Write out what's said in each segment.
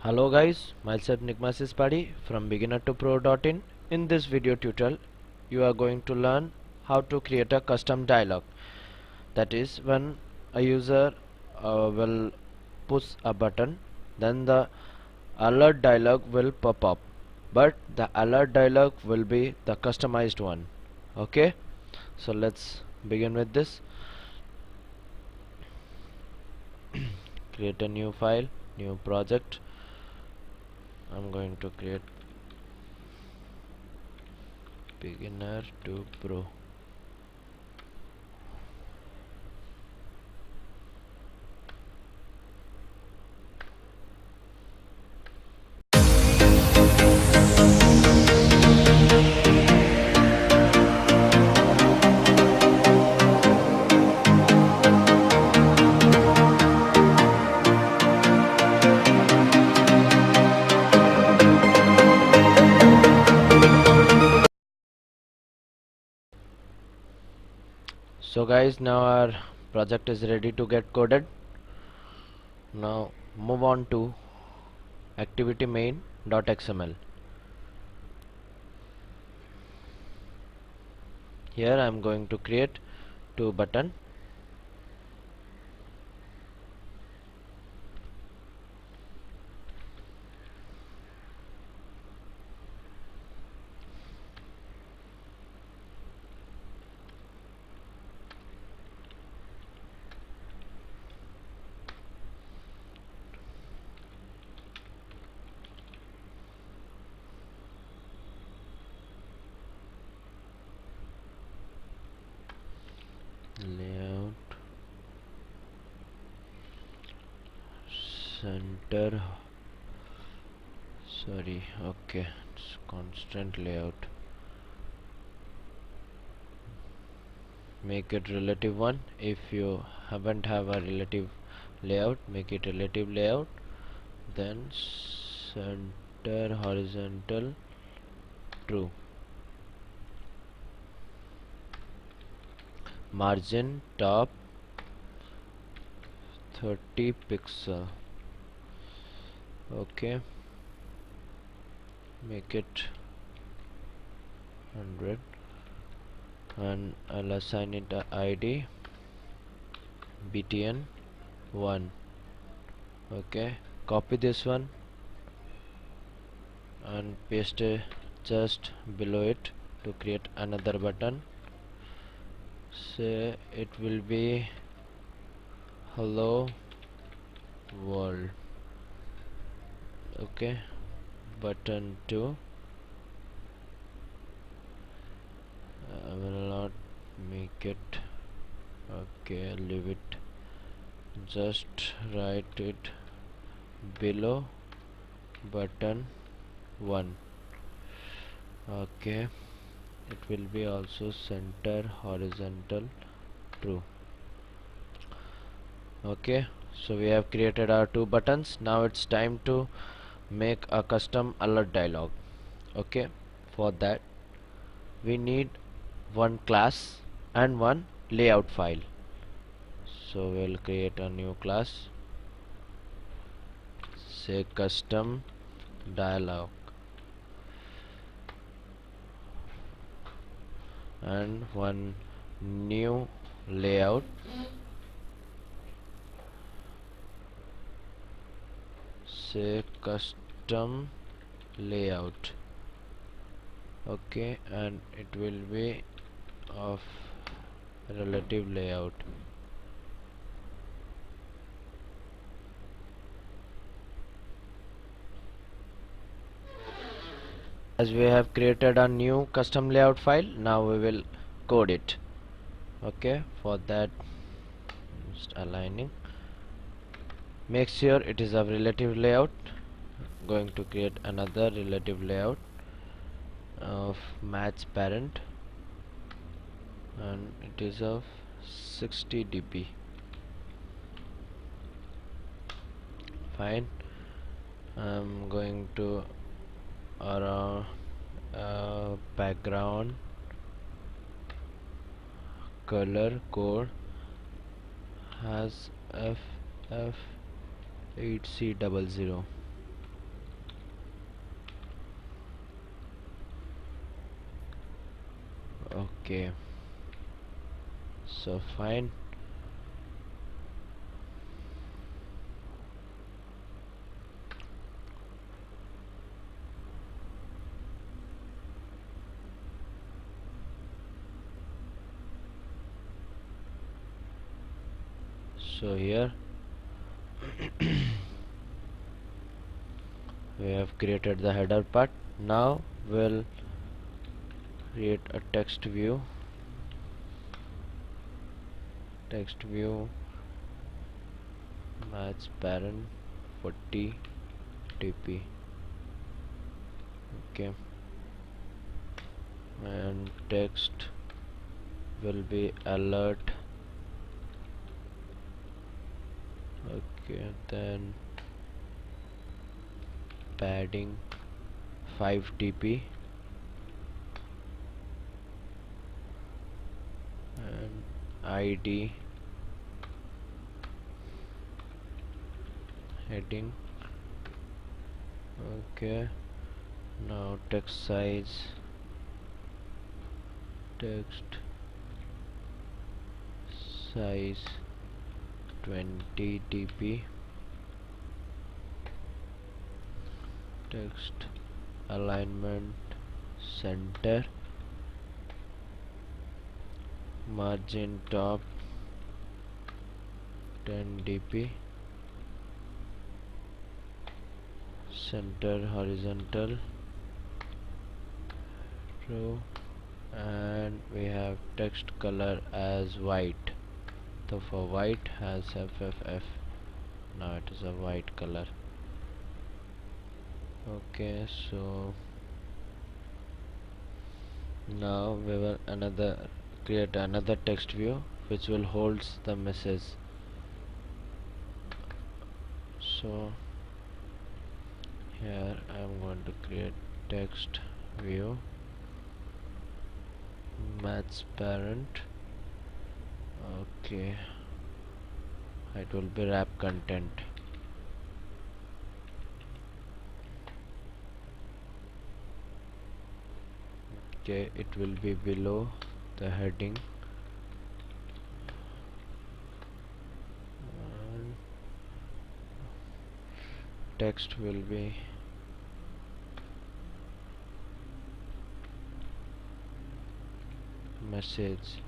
Hello guys, myself Nigmasis Padi from beginner to pro.in. In this video tutorial, you are going to learn how to create a custom dialog. That is, when a user will push a button, then the alert dialog will pop up. But the alert dialog will be the customized one. Okay, so let's begin with this. Create a new file, new project. I'm going to create beginner to pro. So guys, now our project is ready to get coded. Now move on to activity main.xml. Here I am going to create two button. Layout, center, sorry, okay, it's constant layout. Make it relative one. If you haven't have a relative layout, make it relative layout. Then center horizontal true. Margin top 30 pixel. Okay, make it 100 and I'll assign it a ID btn 1. Okay, copy this one and paste it just below it to create another button. Say it will be hello world. Okay, button 2. I will not make it. Okay, leave it. Just write it below button 1. Okay, it will be also center horizontal true. Okay, so we have created our two buttons. Now it's time to make a custom alert dialog. Okay, for that we need one class and one layout file. So we'll create a new class, say custom dialog, and one new layout, say custom layout. Okay, and it will be of relative layout. As we have created a new custom layout file, now we will code it. Okay, for that just aligning, make sure it is of relative layout. Going to create another relative layout of match parent and it is of 60 dp. Fine. I'm going to around background color code has FF8C00. Okay, so fine. So here we have created the header part. Now we'll create a text view match parent 40 dp. Okay, and text will be alert. Okay, then padding 5 dp and id heading. Okay, now text size 20 dp, text alignment center, margin top 10 dp, center horizontal row, and we have text color as white. So for white has FFF. Now it is a white color. Okay, so now we will create another text view which will holds the message. So here I am going to create text view match parent. Okay, it will be wrap content. Okay, it will be below the heading, and text will be message.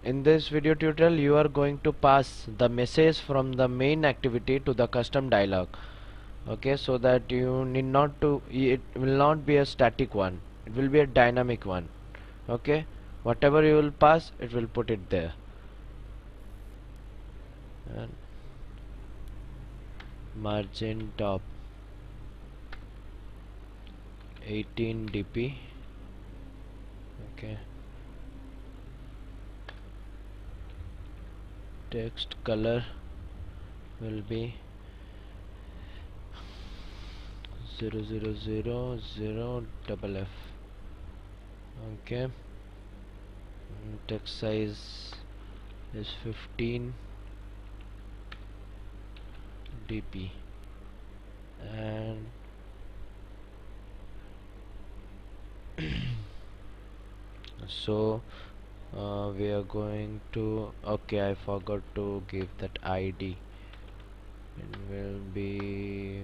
In this video tutorial you are going to pass the message from the main activity to the custom dialog. Okay, so that you need not to, it will not be a static one, it will be a dynamic one. Okay, whatever you will pass, it will put it there. And margin top 18 dp. Okay, text color will be 00000FF. Okay, text size is 15 dp, and so we are going to, okay, I forgot to give that ID. It will be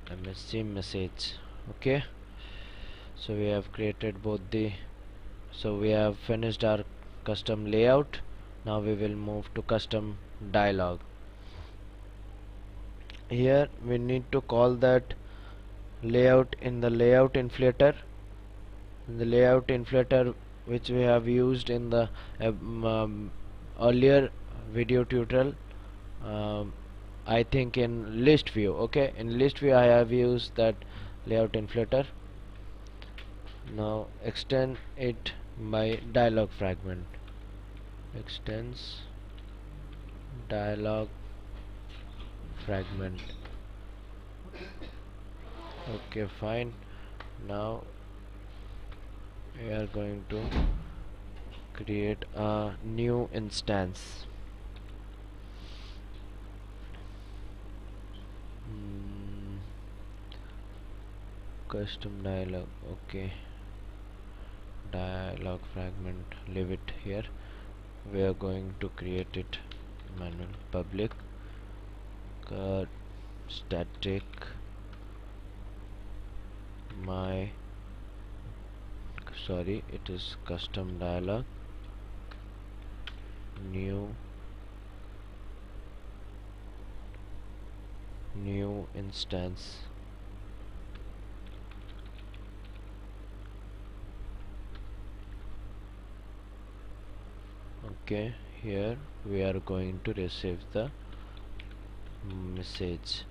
MSC message. Okay, so we have created both so we have finished our custom layout. Now we will move to custom dialog. Here we need to call that layout in the layout inflator, which we have used in the earlier video tutorial. I think in list view. Okay, in list view I have used that layout inflator. Now extend it by dialog fragment. Extends dialog fragment. Okay, fine. Now we are going to create a new instance. Custom dialog. Okay, dialog fragment, leave it here. We are going to create it manual. Public static my it is custom dialog new instance. Okay, here we are going to receive the message.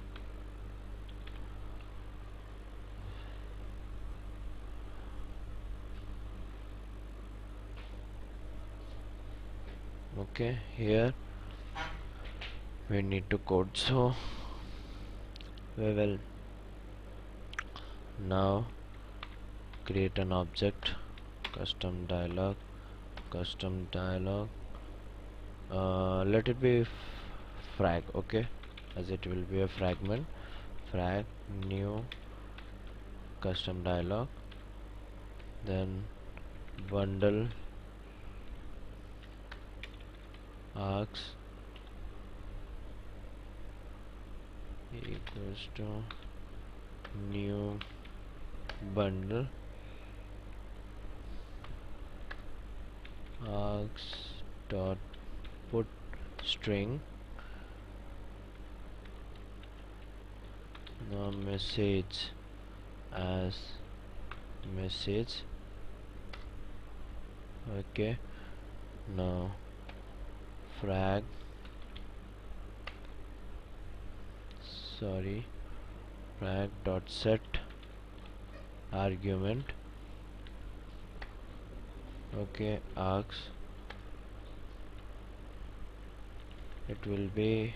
Okay, here we need to code, so we will now create an object custom dialog let it be frag, okay, as it will be a fragment. Frag new custom dialog, then bundle args equals to new bundle args dot put string the message as message. Okay, now frag dot set argument, okay, args, it will be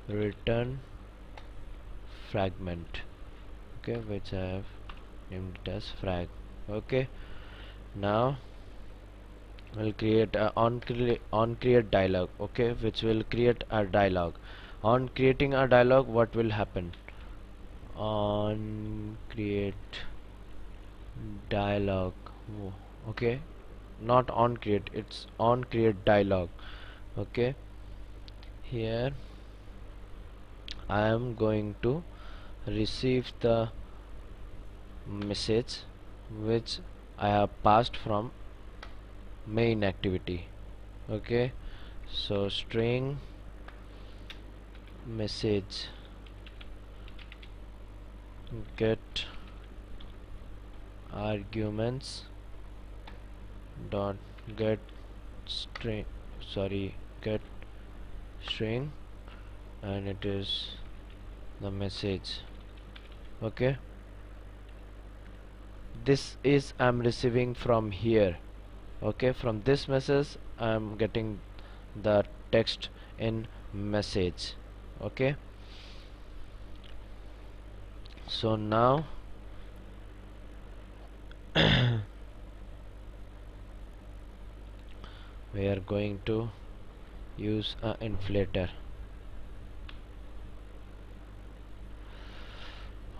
return fragment, okay, which I have named it as frag. Okay, now we'll create a on create dialog, okay, which will create a dialog. On creating a dialog, what will happen? On create dialog, okay, not on create, it's on create dialog. Okay, here I am going to receive the message which I have passed from main activity. Okay, so string message get arguments dot get string get string, and it is the message. Okay, this is I'm receiving from here. Okay, from this message I'm getting the text in message. Okay, so now we are going to use a inflator.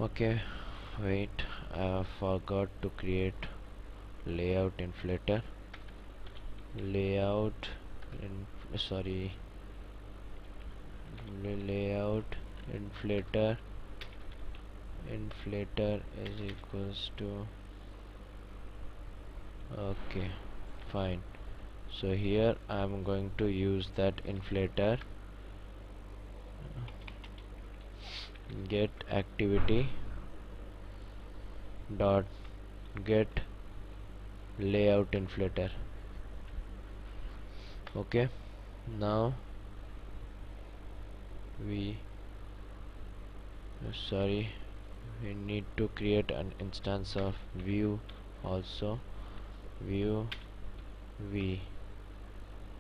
Okay, wait, I forgot to create layout inflator. Layout layout inflator is equals to, okay, fine. So here I am going to use that inflator get activity dot get layout inflator. Okay, now we we need to create an instance of view also, view v.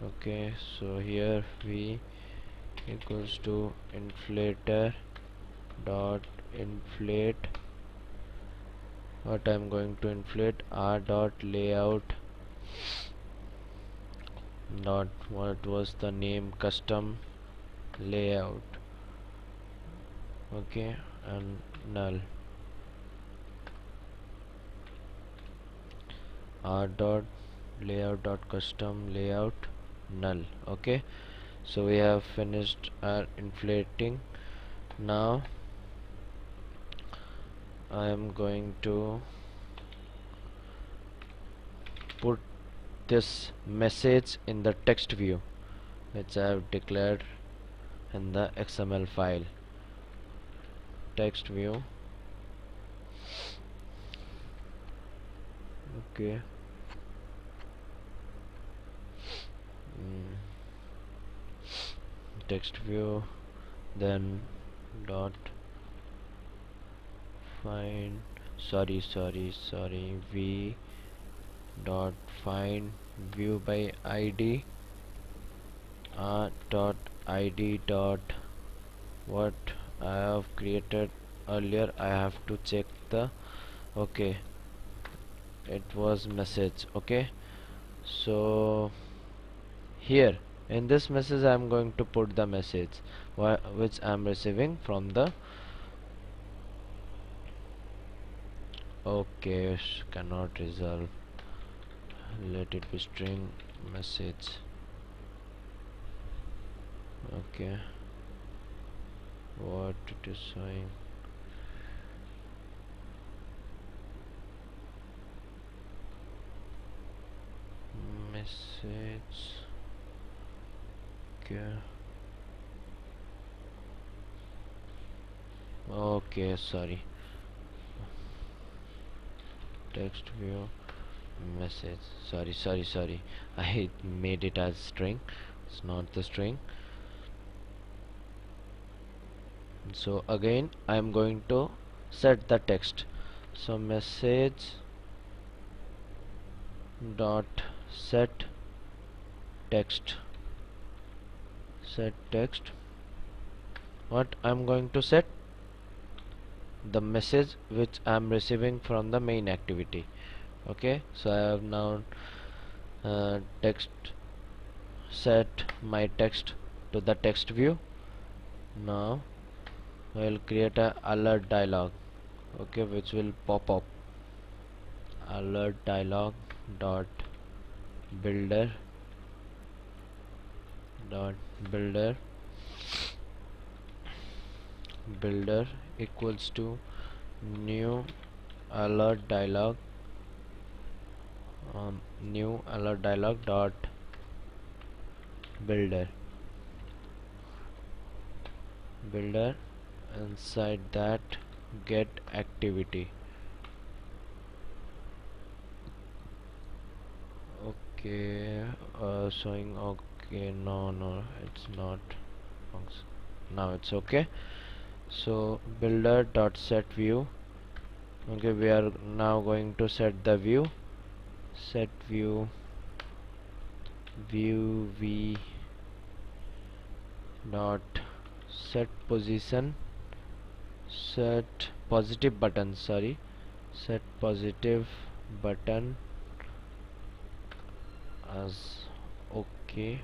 Okay, so here v equals to inflator dot inflate, what I'm going to inflate, r dot layout dot, what was the name, custom layout. Okay, and null. r dot layout dot custom layout null. Okay, so we have finished our inflating. Now I am going to put this message in the text view which I have declared in the XML file. Text view. Okay. mm, Text view, then dot find, sorry, v dot find view by id, dot id dot what I have created earlier. I have to check the, okay, it was message. Okay, so here in this message I am going to put the message which I am receiving from the, okay, cannot resolve, let it be string message. Okay, what it is showing, message. Okay, okay, sorry, text view message, sorry, I made it as string, it's not the string. So again I am going to set the text. So message dot set text, what I'm going to set, the message which I'm receiving from the main activity. Okay, so I have now text set my text to the text view. Now I'll create a alert dialog, okay, which will pop up. Alert dialog dot builder dot builder equals to new alert dialog, new alert dialog dot builder, inside that get activity. Okay, showing, okay, no, it's not, now it's okay. So builder dot set view. Okay, we are now going to set the view. Set view v dot set position, set positive button, sorry, set positive button as okay,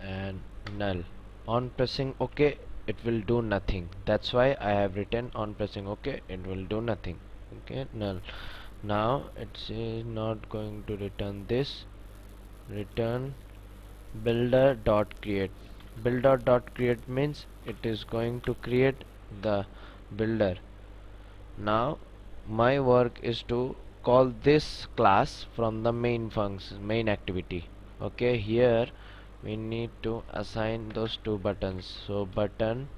and null. On pressing OK it will do nothing, that's why I have written on pressing OK it will do nothing. Okay, null. Now it's not going to return this, return builder dot create. Builder dot create means it is going to create the builder. Now my work is to call this class from the main function, main activity. Okay, here we need to assign those two buttons. So button,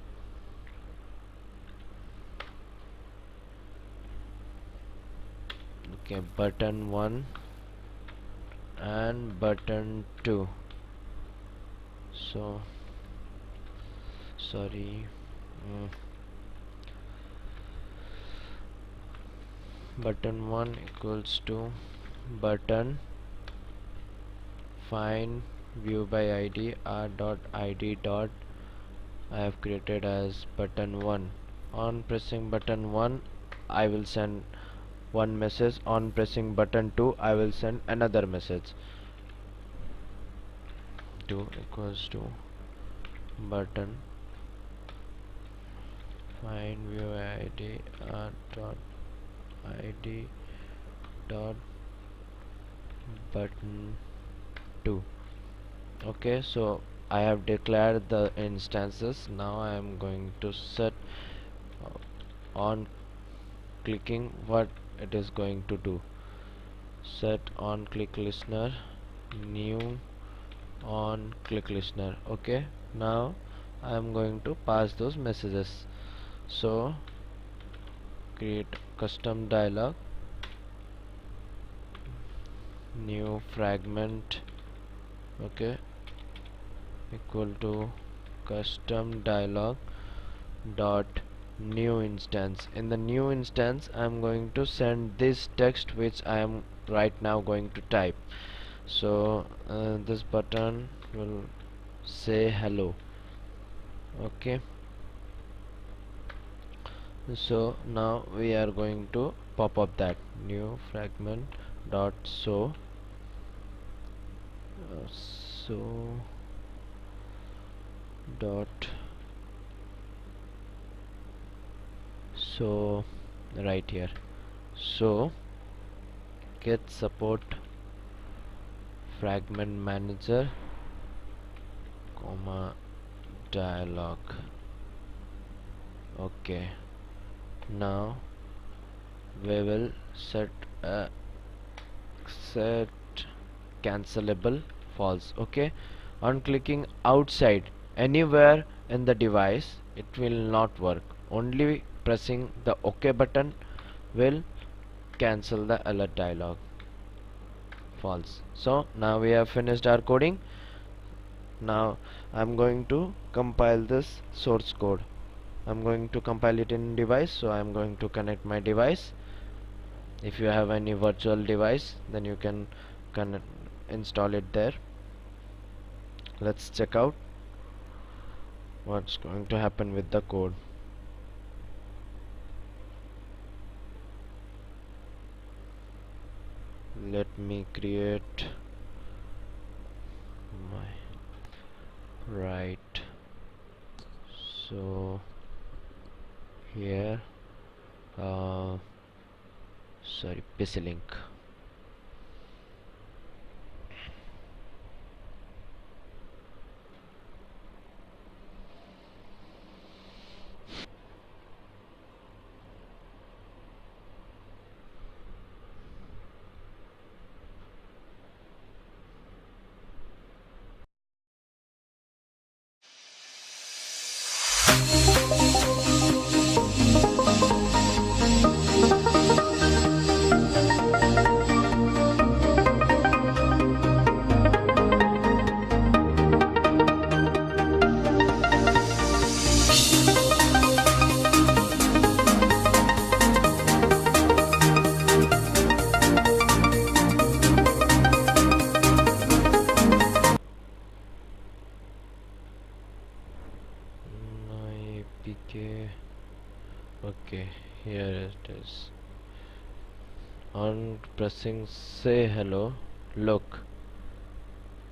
okay, button 1 and button 2. So sorry, button 1 equals to button find view by id, r dot id dot I have created as button 1. On pressing button 1 I will send one message, on pressing button 2 I will send another message. 2 equals to button find view id dot id dot button 2. Okay, so I have declared the instances. Now I am going to set on clicking what it is going to do. Set on click listener, new on click listener. Okay, now I am going to pass those messages. So create custom dialog, new fragment, okay, equal to custom dialog dot new instance. In the new instance I am going to send this text which I am right now going to type. So this button will say hello. Okay, so now we are going to pop up that new fragment dot so dot so right here, so get support fragment manager comma dialog. Okay, now we will set set cancelable false. Okay, on clicking outside anywhere in the device it will not work. Only pressing the OK button will cancel the alert dialog. False. So now we have finished our coding. Now I'm going to compile this source code. I'm going to compile it in device, so I'm going to connect my device. If you have any virtual device, then you can install it there. Let's check out what's going to happen with the code. Let me create my right. So here sorry, PC link. APK. Okay, here it is. On pressing say hello, look,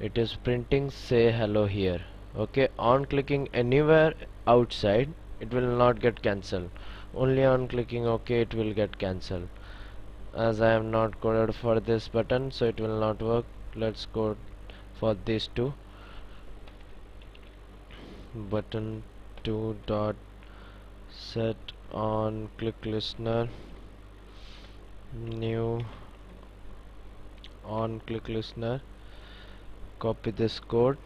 it is printing say hello here. Okay, on clicking anywhere outside it will not get cancelled. Only on clicking OK it will get cancelled. As I am not coded for this button, so it will not work. Let's code for these two. Button 2 dot set on click listener, new on click listener. Copy this code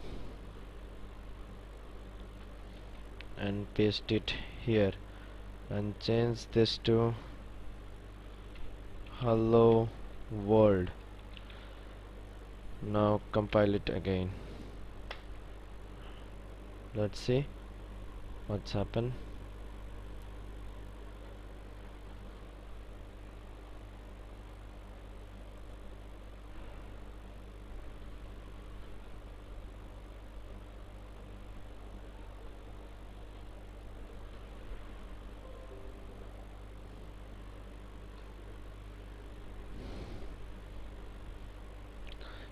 and paste it here and change this to hello world. Now compile it again. Let's see what's happened.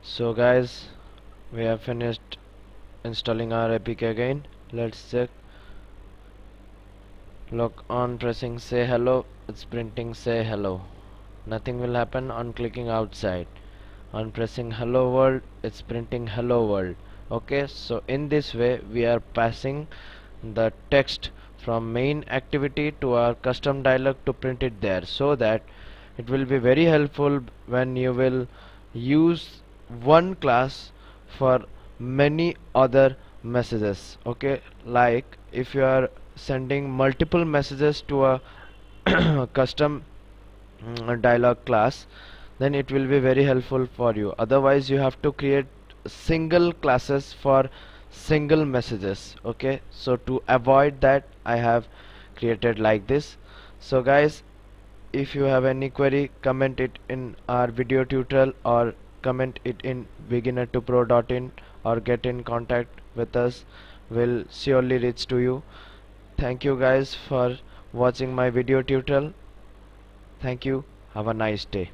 So guys, we have finished installing our APK again. Let's check. Look, on pressing say hello, it's printing say hello. Nothing will happen on clicking outside. On pressing hello world, it's printing hello world. Okay, so in this way we are passing the text from main activity to our custom dialog to print it there, so that it will be very helpful when you will use one class for many other messages. Okay, like if you are sending multiple messages to a custom dialog class, then it will be very helpful for you. Otherwise you have to create single classes for single messages. Okay, so to avoid that I have created like this. So guys, if you have any query, comment it in our video tutorial or comment it in beginner to pro.in or get in contact with us. Will surely reach to you. Thank you guys for watching my video tutorial. Thank you. Have a nice day.